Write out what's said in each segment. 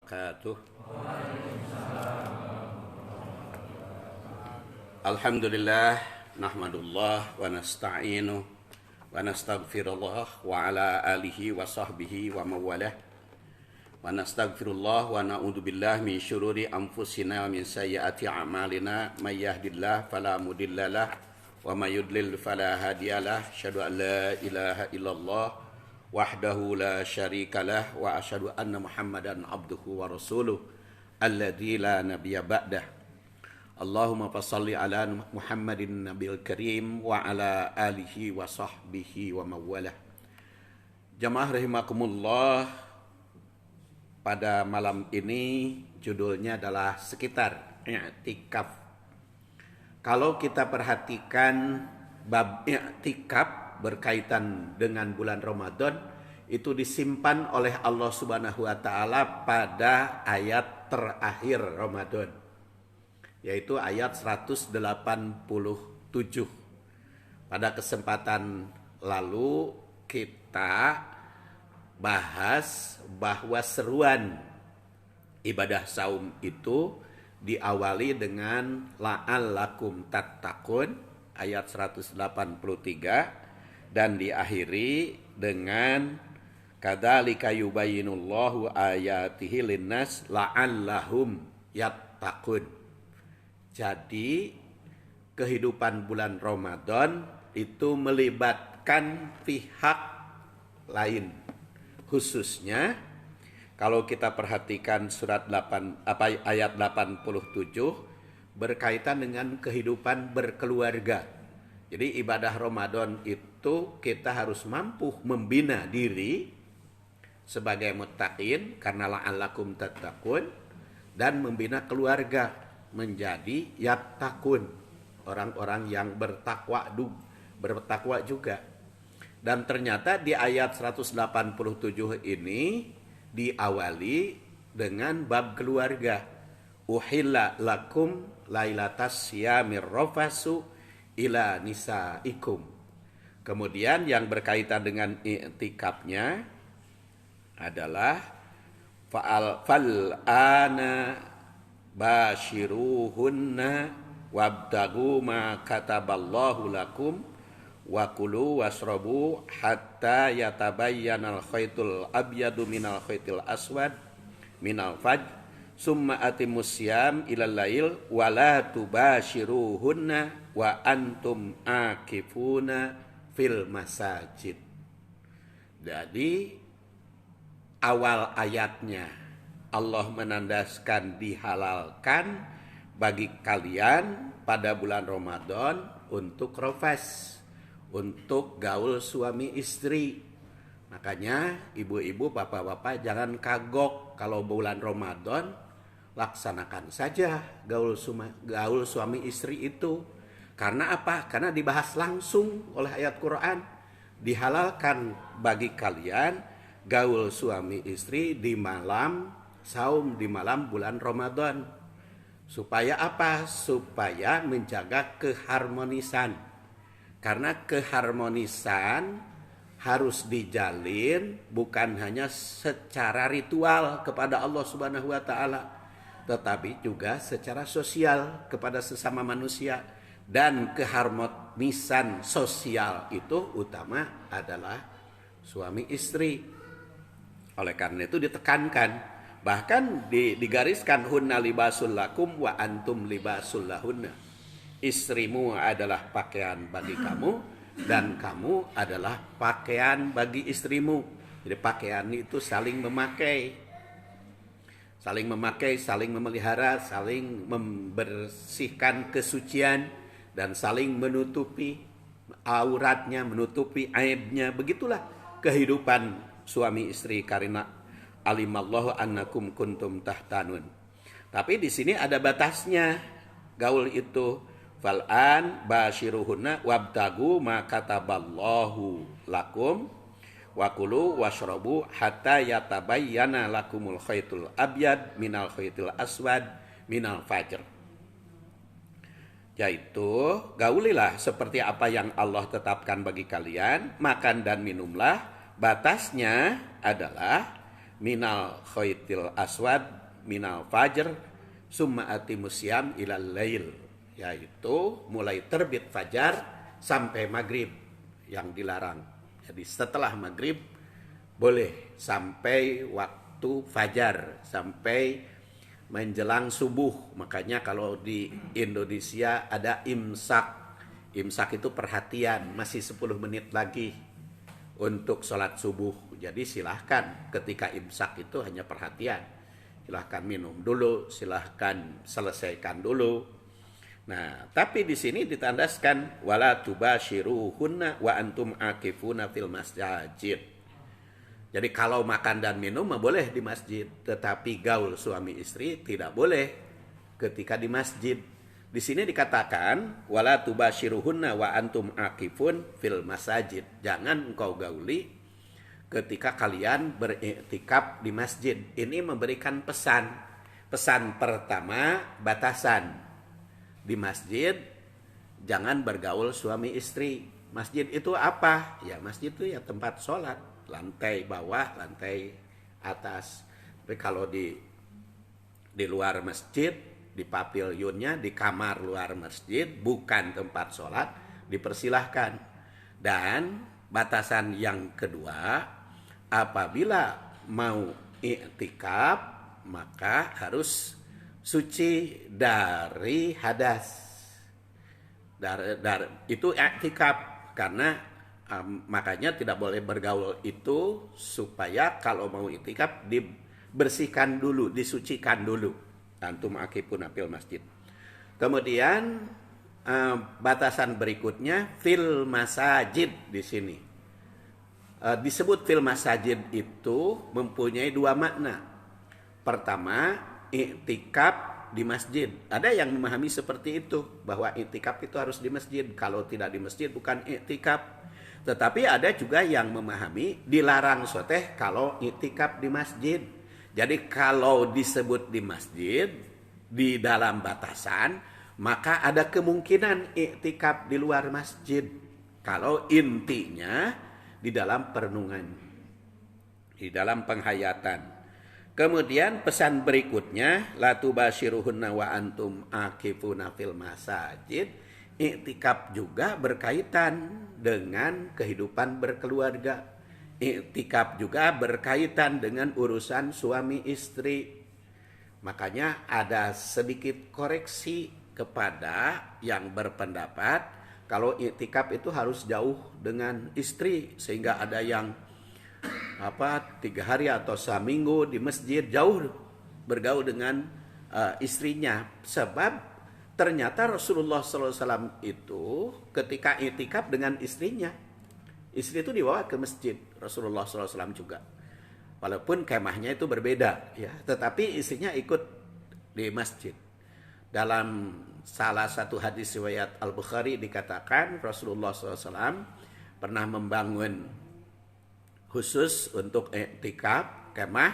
wabarakatuh. Alhamdulillah nahmadullah wa nasta'inu wa nastaghfirullah wa ala alihi wa sahbihi wa mawalah wa nastaghfirullah wa na'udzubillah min syururi anfusina wa min sayyiati a'malina may yahdihillahu fala mudhillalah wa may yudlil fala hadiyalah. Asyhadu an la ilaha illallah wahdahu la syarikalah wa asyhadu anna Muhammadan abduhu wa rasuluh alladzi la nabiyya ba'dah. Allahumma fassalli ala Muhammadin nabil karim wa ala alihi wa sahbihi wa mawalah. Jamaah rahimakumullah, pada malam ini judulnya adalah sekitar i'tikaf. Kalau kita perhatikan bab i'tikaf berkaitan dengan bulan Ramadan, itu disimpan oleh Allah Subhanahu wa taala pada ayat terakhir Ramadan, yaitu ayat 187. Pada kesempatan lalu kita bahas bahwa seruan ibadah saum itu diawali dengan la'allakum tattaqun ayat 183 dan diakhiri dengan kadzalika yubayyinullahu ayatihi linnas la'allahum yattaqun. Jadi kehidupan bulan Ramadan itu melibatkan pihak lain. Khususnya kalau kita perhatikan ayat 87 berkaitan dengan kehidupan berkeluarga. Jadi ibadah Ramadan itu kita harus mampu membina diri sebagai muttaqin karena la'allakum tattaqun, dan membina keluarga menjadi yattaqun, orang-orang yang bertakwa juga. Dan ternyata di ayat 187 ini diawali dengan bab keluarga. Uhilla lakum lailatas siyamir rafasu ila nisaikum. Kemudian yang berkaitan dengan i'tikafnya adalah fal ana bashiruhunna wabtagu ma kataballahu lakum wa kulu wasrabu hatta yatabayyanal khaytul abyadu minal khaytil aswad minal fajr summa atimus siyam ilal lail wa la tubashiruhunna wa antum akifuna fil masajid. Jadi awal ayatnya Allah menandaskan dihalalkan bagi kalian pada bulan Ramadan untuk rofas, untuk gaul suami istri. Makanya ibu-ibu, bapak-bapak jangan kagok kalau bulan Ramadan, laksanakan saja gaul suami istri itu. Karena apa? Karena dibahas langsung oleh ayat Quran. Dihalalkan bagi kalian gaul suami istri di malam saum, di malam bulan Ramadan. Supaya apa? Supaya menjaga keharmonisan. Karena keharmonisan harus dijalin bukan hanya secara ritual kepada Allah Subhanahu wa taala, tetapi juga secara sosial kepada sesama manusia. Dan keharmonisan sosial itu utama adalah suami istri. Oleh karena itu ditekankan, bahkan digariskan hunna libasul lakum wa antum libasul lahunna. Istrimu adalah pakaian bagi kamu dan kamu adalah pakaian bagi istrimu. Jadi pakaian itu saling memakai, saling memelihara, saling membersihkan kesucian dan saling menutupi auratnya, menutupi aibnya. Begitulah kehidupan suami istri karena alimallahu annakum kuntum tahtanun. Tapi di sini ada batasnya. Gaul itu fal'an bashiruhunna wabtagu ma kataballahu lakum wa kulu washrabu hatta yatabayyana lakumul khaytul abyad minal khaytil aswad minal fajr. Yaitu gaulilah seperti apa yang Allah tetapkan bagi kalian, makan dan minumlah. Batasnya adalah minal khaitil aswad minal fajr summa atimus syiyam ilal lail, yaitu mulai terbit fajar sampai maghrib yang dilarang. Jadi setelah maghrib boleh sampai waktu fajar, sampai menjelang subuh. Makanya kalau di Indonesia ada imsak. Imsak itu perhatian, masih 10 menit lagi untuk sholat subuh. Jadi silahkan ketika imsak itu hanya perhatian. Silahkan minum dulu, silahkan selesaikan dulu. Nah, tapi di sini ditandaskan wala tubashiruhunna wa antum akifuna fil masjid. Jadi kalau makan dan minum boleh di masjid, tetapi gaul suami istri tidak boleh ketika di masjid. Di sini dikatakan wala tubashiruhunna wa antum akifun fil masajid. Jangan engkau gauli ketika kalian beriktikaf di masjid. Ini memberikan pesan. Pesan pertama, batasan. Di masjid jangan bergaul suami istri. Masjid itu apa? Ya masjid itu ya tempat sholat. Lantai bawah, lantai atas. Tapi kalau di luar masjid, di pavilionnya, di kamar luar masjid, bukan tempat sholat, dipersilahkan. Dan batasan yang kedua, apabila mau i'tikaf, maka harus suci dari hadas. Itu i'tikaf, karena makanya tidak boleh bergaul itu supaya kalau mau i'tikaf dibersihkan dulu, disucikan dulu. Antum akifun fil masjid. Kemudian batasan berikutnya fil masajid di sini. Disebut fil masajid itu mempunyai dua makna. Pertama, i'tikaf di masjid. Ada yang memahami seperti itu, bahwa i'tikaf itu harus di masjid. Kalau tidak di masjid bukan i'tikaf. Tetapi ada juga yang memahami dilarang soteh kalau i'tikaf di masjid. Jadi kalau disebut di masjid di dalam batasan, maka ada kemungkinan i'tikaf di luar masjid. Kalau intinya di dalam perenungan, di dalam penghayatan. Kemudian pesan berikutnya, la tubashiruhunna wa antum akifuna fil masajid. I'tikaf juga berkaitan dengan kehidupan berkeluarga. I'tikaf juga berkaitan dengan urusan suami istri. Makanya ada sedikit koreksi kepada yang berpendapat kalau i'tikaf itu harus jauh dengan istri, sehingga ada yang 3 hari atau seminggu di masjid jauh bergaul dengan istrinya. Sebab ternyata Rasulullah SAW itu ketika i'tikaf dengan istrinya, istri itu dibawa ke masjid Rasulullah SAW juga. Walaupun kemahnya itu berbeda, ya, tetapi istrinya ikut di masjid. Dalam salah satu hadis riwayat Al-Bukhari dikatakan Rasulullah SAW pernah membangun khusus untuk i'tikaf kemah.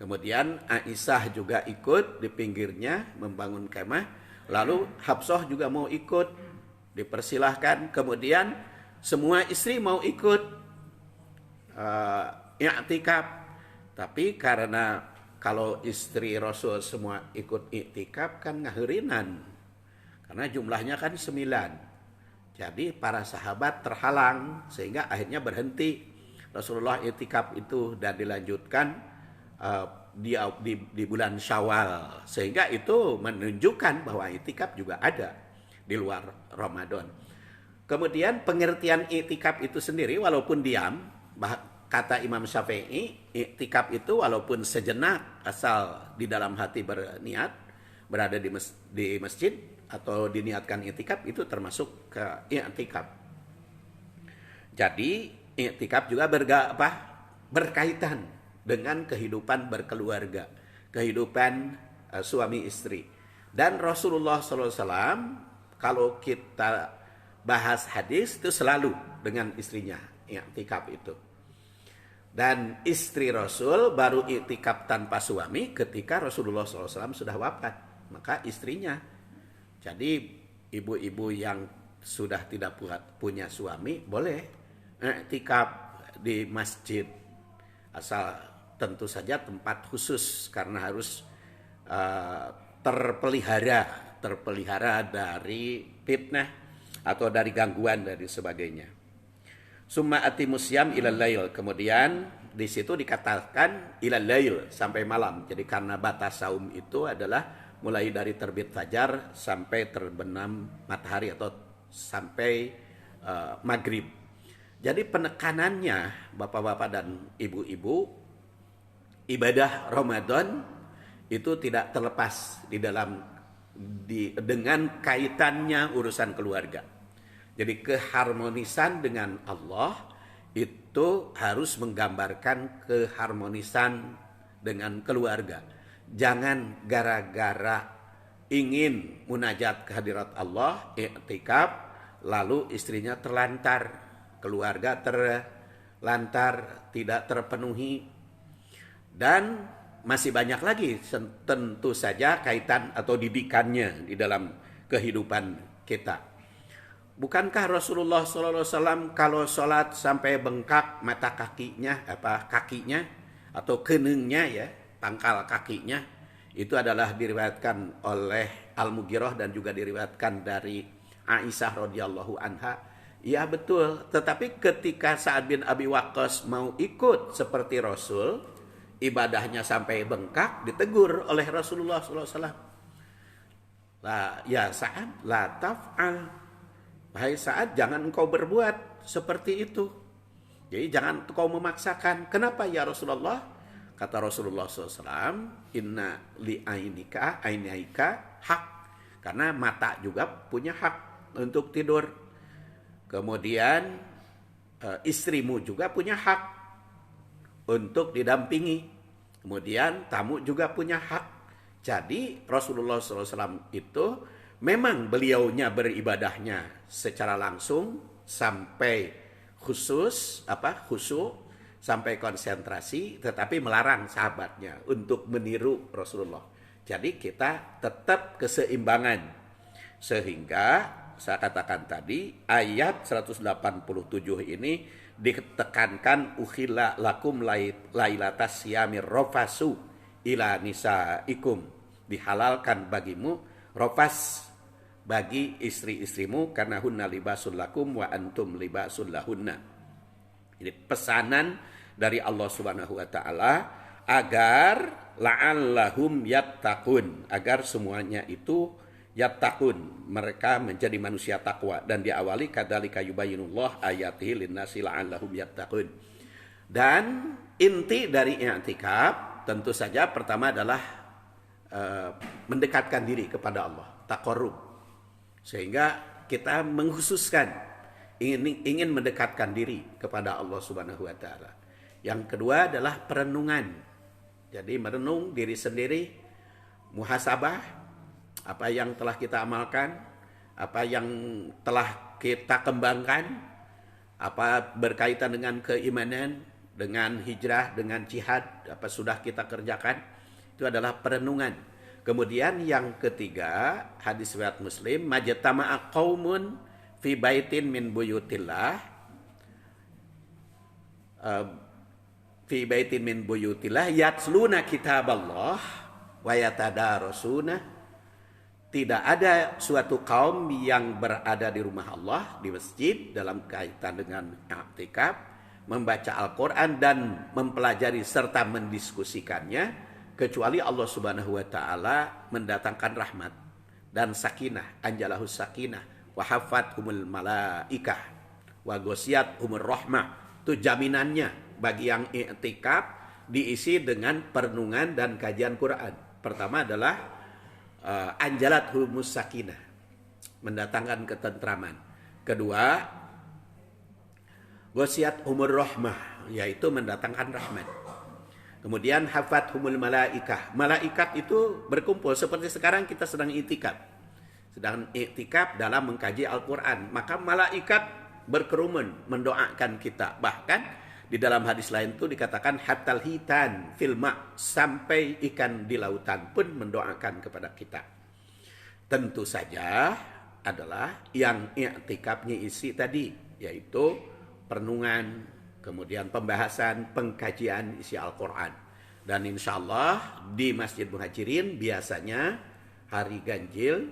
Kemudian Aisyah juga ikut di pinggirnya membangun kemah. Lalu Hafsah juga mau ikut, dipersilahkan. Kemudian semua istri mau ikut i'tikaf. Tapi karena kalau istri Rasul semua ikut i'tikaf kan ngaherinan. Karena jumlahnya kan 9. Jadi para sahabat terhalang sehingga akhirnya berhenti Rasulullah i'tikaf itu dan dilanjutkan di bulan Syawal, sehingga itu menunjukkan bahwa i'tikaf juga ada di luar Ramadan. Kemudian pengertian i'tikaf itu sendiri walaupun diam, kata Imam Syafi'i, i'tikaf itu walaupun sejenak asal di dalam hati berniat berada di masjid atau diniatkan i'tikaf itu termasuk ke i'tikaf. Jadi i'tikaf juga berkaitan dengan kehidupan berkeluarga, kehidupan suami istri. Dan Rasulullah SAW kalau kita bahas hadis itu selalu dengan istrinya i'tikaf itu. Dan istri Rasul baru i'tikaf tanpa suami ketika Rasulullah SAW sudah wafat. Maka istrinya. Jadi ibu-ibu yang sudah tidak punya suami boleh i'tikaf di masjid asal tentu saja tempat khusus karena harus terpelihara dari fitnah atau dari gangguan dan sebagainya. Summa atimus syiyam ilal lail. Kemudian di situ dikatakan ilal lail, sampai malam. Jadi karena batas saum itu adalah mulai dari terbit fajar sampai terbenam matahari atau sampai maghrib. Jadi penekanannya Bapak-bapak dan Ibu-ibu, ibadah Ramadan itu tidak terlepas dengan kaitannya urusan keluarga. Jadi keharmonisan dengan Allah itu harus menggambarkan keharmonisan dengan keluarga. Jangan gara-gara ingin munajat kehadirat Allah, i'tikaf, lalu istrinya terlantar, keluarga terlantar, tidak terpenuhi. Dan masih banyak lagi tentu saja kaitan atau didikannya di dalam kehidupan kita. Bukankah Rasulullah SAW kalau sholat sampai bengkak mata kakinya, atau keningnya ya, pangkal kakinya, itu adalah diriwayatkan oleh Al-Mughirah dan juga diriwayatkan dari Aisyah radhiyallahu anha. Ya betul, tetapi ketika Sa'ad bin Abi Waqqas mau ikut seperti Rasul, ibadahnya sampai bengkak, ditegur oleh Rasulullah SAW. Ya Sa'ad, la taf'al. Wahai Sa'ad, jangan engkau berbuat seperti itu. Jadi jangan engkau memaksakan. Kenapa ya Rasulullah? Kata Rasulullah SAW, inna li ainika hak. Karena mata juga punya hak untuk tidur. Kemudian istrimu juga punya hak untuk didampingi. Kemudian tamu juga punya hak. Jadi Rasulullah SAW itu memang beliaunya beribadahnya secara langsung sampai khusyuk sampai konsentrasi, tetapi melarang sahabatnya untuk meniru Rasulullah. Jadi kita tetap keseimbangan. Sehingga saya katakan tadi ayat 187 ini ditekankan ukhilla lakum lailatas siyamir rafasu ila nisaikum, dihalalkan bagimu rafas bagi istri-istrimu karena hunna libasul lakum wa antum libasul lahunna. Jadi pesanan dari Allah Subhanahu wa taala agar la'allahum yattaqun, agar semuanya itu yattaqun, mereka menjadi manusia takwa, dan diawali kadzalika yubayyinullah ayatihi linnasi la'allahum yattaqun. Dan inti dari i'tikaf tentu saja pertama adalah mendekatkan diri kepada Allah, taqarrub. Sehingga kita mengkhususkan ingin mendekatkan diri kepada Allah Subhanahu wa taala. Yang kedua adalah perenungan. Jadi merenung diri sendiri, muhasabah, apa yang telah kita amalkan, apa yang telah kita kembangkan, apa berkaitan dengan keimanan, dengan hijrah, dengan jihad, apa sudah kita kerjakan, itu adalah perenungan. Kemudian yang ketiga, hadis riwayat Muslim, majtama'a qaumun fi baitin min buyutillah yatsluna kitaballah wa yatadarasuna. Tidak ada suatu kaum yang berada di rumah Allah, di masjid, dalam kaitan dengan i'tikaf, membaca Al-Quran dan mempelajari serta mendiskusikannya, kecuali Allah Subhanahu wa taala mendatangkan rahmat dan sakinah, anjalahus sakinah wa hafathumul malaikah wa ghasiyathumur rahmah. Itu jaminannya bagi yang i'tikaf, diisi dengan perenungan dan kajian Quran. Pertama adalah anjalathumus sakinah, mendatangkan ketentraman. Kedua, ghasiyathumur rahmah, yaitu mendatangkan rahmat. Kemudian hafathumul malaikah. Malaikat itu berkumpul seperti sekarang kita sedang i'tikaf. Sedang i'tikaf dalam mengkaji Al-Quran. Maka malaikat berkerumun mendoakan kita. Bahkan di dalam hadis lain itu dikatakan hatal hitan filma, sampai ikan di lautan pun mendoakan kepada kita. Tentu saja adalah yang i'tikafnya isi tadi, yaitu perenungan, kemudian pembahasan, pengkajian isi Al-Quran. Dan insya Allah di Masjid Muhajirin biasanya hari ganjil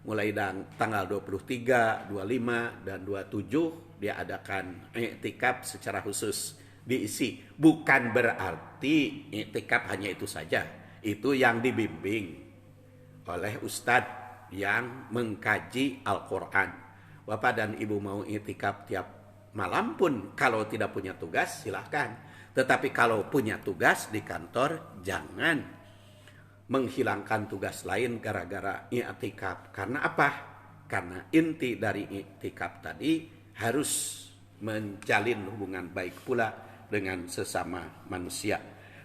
mulai tanggal 23, 25, dan 27 dia adakan i'tikaf secara khusus diisi. Bukan berarti i'tikaf hanya itu saja. Itu yang dibimbing oleh ustadz yang mengkaji Al-Quran. Bapak dan Ibu mau i'tikaf tiap malam pun kalau tidak punya tugas silahkan. Tetapi kalau punya tugas di kantor jangan menghilangkan tugas lain gara-gara i'tikaf. Karena apa? Karena inti dari i'tikaf tadi harus menjalin hubungan baik pula dengan sesama manusia.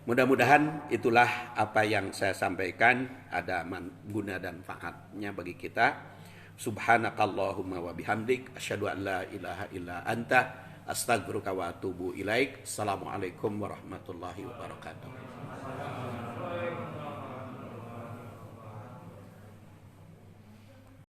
Mudah-mudahan itulah apa yang saya sampaikan ada guna dan manfaatnya bagi kita. Subhanakallahumma wa bihamdik asyhadu an la ilaha illa anta astaghfiruka wa atubu ilaik. Assalamualaikum warahmatullahi wabarakatuh.